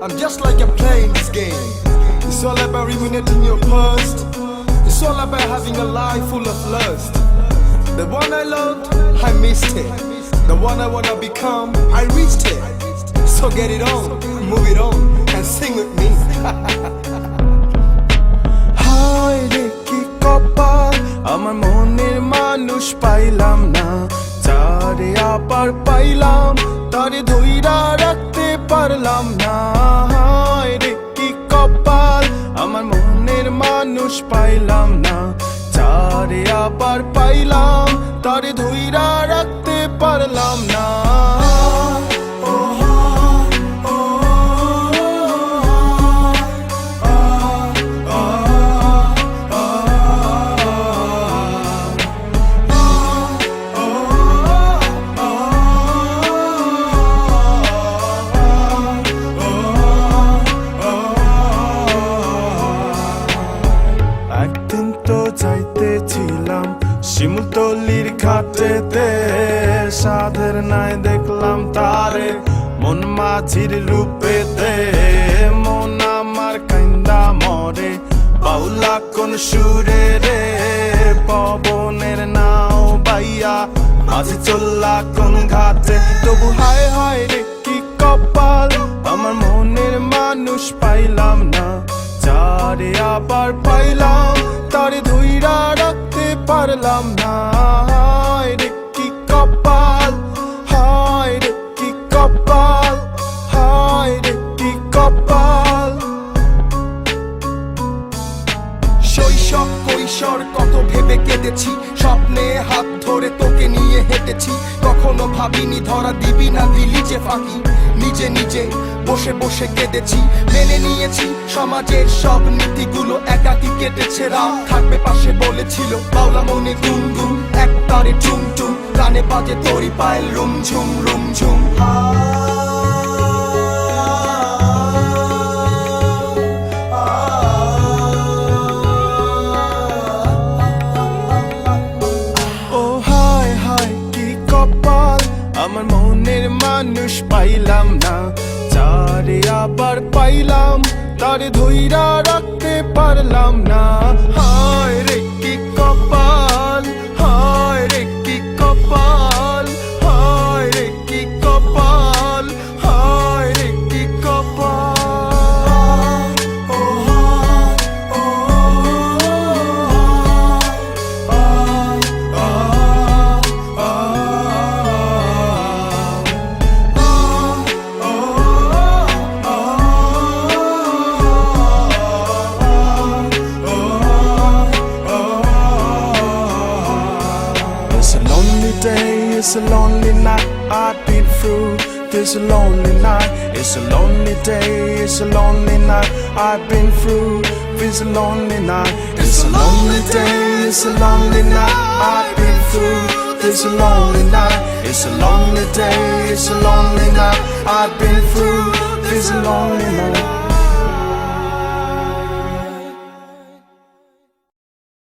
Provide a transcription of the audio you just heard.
I'm just like a playing this game. It's all about ruminating your past. It's all about having a life full of lust. The one I loved, I missed it. The one I wanna become, I reached it. So get it on, move it on, and sing with me. হায় রে কি কপাল, আমার মনের মানুষ পাইলাম না, যারে আবার পাইলাম তারে ধইরা রাখতে পারলাম না। হায় রে কি কপাল, আমার মনের মানুষ পাইলাম না, যারে আবার পাইলাম তারে ধইরা রাখতে পারলাম না। একদিন তো যাইতেছিলাম শিমুলতলির ঘাটেতে, সাধের নাই দেখলাম তারে মন মাঝির রূপেতে। মন আমার কান্দা মরে বাউলা কোন সুরে রে, পবনের নাও বাইয়া মাঝি চললা কোন ঘাটে। তবু হায় হায় রে কি কপাল, আমার মনের মানুষ পাইলাম না, যারে আবার পাইলাম তারে ধইরা রাখতে পারলাম না। হায় রে কি কপাল, হায় রে কি কপাল, হায় রে কি কপাল। শৈশব কৈশোর কত ভেবে কেঁদেছি, স্বপ্নে হাত ধরে তোকে নিয়ে হেঁটেছি। কখনো ভাবিনি ধরা দিবি না, দিলি যে ফাঁকি। নিজে নিজে বসে বসে কেঁদেছি, মেনে নিয়েছি সমাজের সব নীতিগুলো। একাকি কেটেছে রাত, থাকবে পাশে বলেছিল বাউলা মনে গুনগুন, এক তারে টুম টুম, কানে বাজে তরি পায়েল রুমঝুম রুমঝুম। আমার মনের মানুষ পাইলাম না, যারে আবার পাইলাম তারে ধইরা রাখতে পারলাম না। হায় রে কি কপাল, হায় রে কি কপাল, হায় রে কি কপাল, হায় রে কি কপাল। It's a lonely night I've been through. This a lonely night. It's a lonely day. It's a lonely night I've been through. This a lonely night. It's a lonely day. It's a lonely night I've been through. This a lonely night. It's a lonely day. It's a lonely night I've been through. This a lonely night.